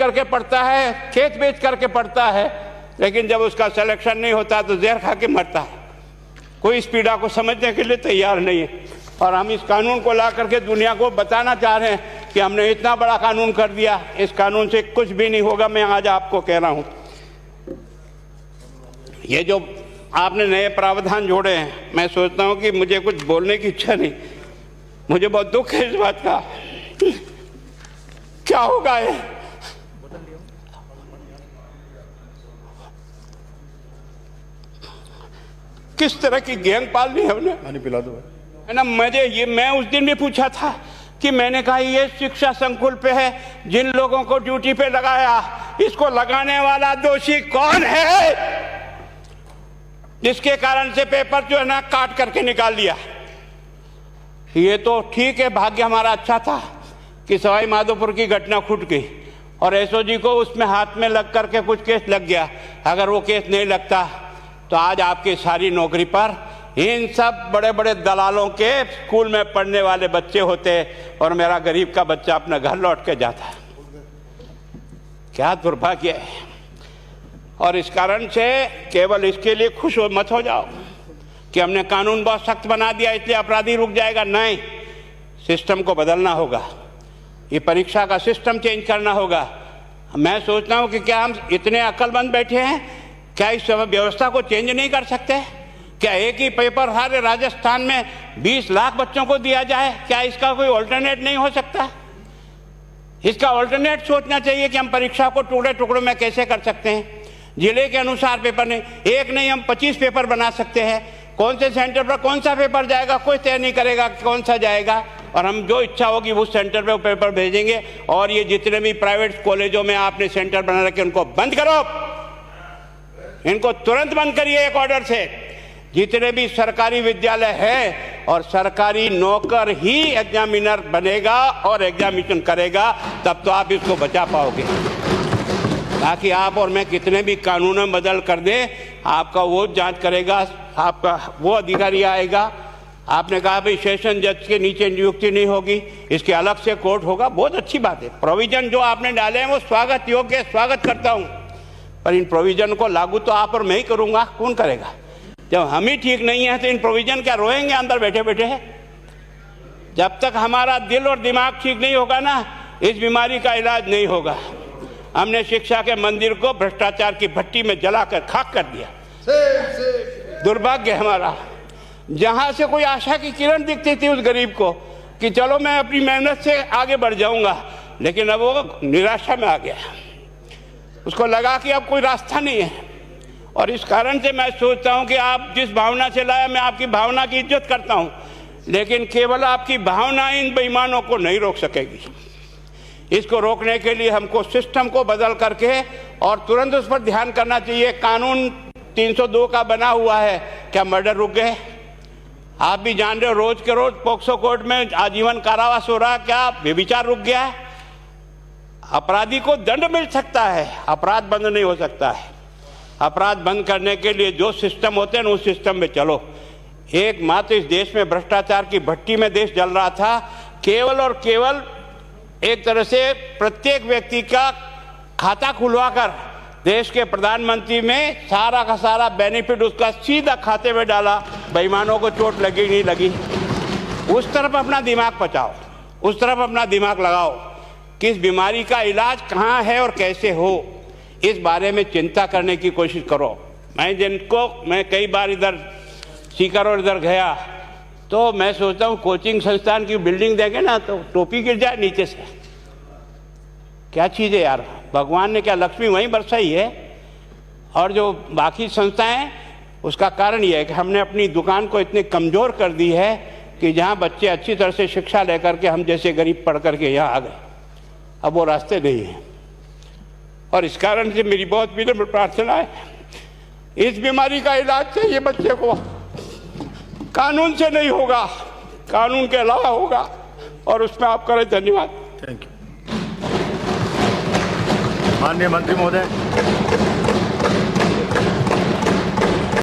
करके पढ़ता है, खेत बेच करके पढ़ता है, लेकिन जब उसका सिलेक्शन नहीं होता तो जहर खा के मरता है। कोई इस पीड़ा को समझने के लिए तैयार नहीं है। और हम इस कानून को ला करके दुनिया को बताना चाह रहे हैं कि हमने इतना बड़ा कानून कर दिया, इस कानून से कुछ भी नहीं होगा। मैं आज आपको कह रहा हूं, ये जो आपने नए प्रावधान जोड़े हैं, मैं सोचता हूं कि मुझे कुछ बोलने की इच्छा नहीं, मुझे बहुत दुख है इस बात का। क्या होगा ये? किस तरह की गैंग पालनी है हमने? पानी पिला दो है ना। मैं उस दिन भी पूछा था कि मैंने कहा ये शिक्षा संकुल पे है, जिन लोगों को ड्यूटी पे लगाया, इसको लगाने वाला दोषी कौन है, जिसके कारण से पेपर जो है ना काट करके निकाल लिया। ये तो ठीक है, भाग्य हमारा अच्छा था कि सवाई माधोपुर की घटना छूट गई और एसओजी को उसमें हाथ में लग करके कुछ केस लग गया। अगर वो केस नहीं लगता तो आज आपकी सारी नौकरी पर इन सब बड़े बड़े दलालों के स्कूल में पढ़ने वाले बच्चे होते और मेरा गरीब का बच्चा अपना घर लौट के जाता। क्या दुर्भाग्य है। और इस कारण से केवल इसके लिए खुश मत हो जाओ कि हमने कानून बहुत सख्त बना दिया इसलिए अपराधी रुक जाएगा। नहीं, सिस्टम को बदलना होगा, ये परीक्षा का सिस्टम चेंज करना होगा। मैं सोचता हूँ कि क्या हम इतने अक्लमंद बैठे हैं, क्या इस व्यवस्था को चेंज नहीं कर सकते? क्या एक ही पेपर सारे राजस्थान में 20 लाख बच्चों को दिया जाए? क्या इसका कोई ऑल्टरनेट नहीं हो सकता? इसका ऑल्टरनेट सोचना चाहिए कि हम परीक्षा को टुकड़े टुकड़ों में कैसे कर सकते हैं। जिले के अनुसार पेपर नहीं, एक नहीं हम 25 पेपर बना सकते हैं। कौन से सेंटर पर कौन सा पेपर जाएगा कोई तय नहीं करेगा कौन सा जाएगा, और हम जो इच्छा होगी उस सेंटर पे वो पेपर भेजेंगे। और ये जितने भी प्राइवेट कॉलेजों में आपने सेंटर बना रखे उनको बंद करो, इनको तुरंत बंद करिए एक ऑर्डर से। जितने भी सरकारी विद्यालय है और सरकारी नौकर ही एग्जामिनर बनेगा और एग्जामिनेशन करेगा, तब तो आप इसको बचा पाओगे। ताकि आप और मैं कितने भी कानून बदल कर दें, आपका वो जांच करेगा, आपका वो अधिकारी आएगा। आपने कहा भाई सेशन जज के नीचे नियुक्ति नहीं होगी, इसके अलग से कोर्ट होगा, बहुत अच्छी बात है। प्रोविजन जो आपने डाले हैं वो स्वागत योग्य, स्वागत करता हूं, पर इन प्रोविजन को लागू तो आप और मैं ही करूंगा, कौन करेगा? जब हम ही ठीक नहीं है तो इन प्रोविजन क्या रोएंगे अंदर बैठे बैठे? जब तक हमारा दिल और दिमाग ठीक नहीं होगा ना, इस बीमारी का इलाज नहीं होगा। हमने शिक्षा के मंदिर को भ्रष्टाचार की भट्टी में जलाकर खाक कर दिया। दुर्भाग्य हमारा। जहां से कोई आशा की किरण दिखती थी उस गरीब को कि चलो मैं अपनी मेहनत से आगे बढ़ जाऊंगा, लेकिन अब वो निराशा में आ गया। उसको लगा कि अब कोई रास्ता नहीं है। और इस कारण से मैं सोचता हूं कि आप जिस भावना से लाया, मैं आपकी भावना की इज्जत करता हूं, लेकिन केवल आपकी भावना इन बेईमानों को नहीं रोक सकेगी। इसको रोकने के लिए हमको सिस्टम को बदल करके और तुरंत उस पर ध्यान करना चाहिए। कानून 302 का बना हुआ है, क्या मर्डर रुक गए? आप भी जान रहे हो रोज के रोज पोक्सो कोर्ट में आजीवन कारावास हो रहा, क्या व्यभिचार रुक गया है? अपराधी को दंड मिल सकता है, अपराध बंद नहीं हो सकता है। अपराध बंद करने के लिए जो सिस्टम होते हैं उस सिस्टम में चलो। एकमात्र इस देश में भ्रष्टाचार की भट्टी में देश जल रहा था, केवल और केवल एक तरह से प्रत्येक व्यक्ति का खाता खुलवाकर देश के प्रधानमंत्री में सारा का सारा बेनिफिट उसका सीधा खाते में डाला। बेईमानों को चोट लगी नहीं लगी। उस तरफ अपना दिमाग बचाओ, उस तरफ अपना दिमाग लगाओ कि इस बीमारी का इलाज कहाँ है और कैसे हो, इस बारे में चिंता करने की कोशिश करो। मैं कई बार इधर सीकर और इधर गया तो मैं सोचता हूँ कोचिंग संस्थान की बिल्डिंग देंगे ना तो टोपी गिर जाए नीचे से। क्या चीज़ है यार, भगवान ने क्या लक्ष्मी वहीं बरसाई है। और जो बाकी संस्थाएं, उसका कारण यह है कि हमने अपनी दुकान को इतनी कमज़ोर कर दी है कि जहाँ बच्चे अच्छी तरह से शिक्षा लेकर के हम जैसे गरीब पढ़ करके यहाँ आ गए, अब वो रास्ते नहीं हैं। और इस कारण से मेरी बहुत विनम्र प्रार्थना है, इस बीमारी का इलाज चाहिए बच्चे को, कानून से नहीं होगा, कानून के अलावा होगा, और उसमें आप करें। धन्यवाद। Thank you. माननीय मंत्री महोदय।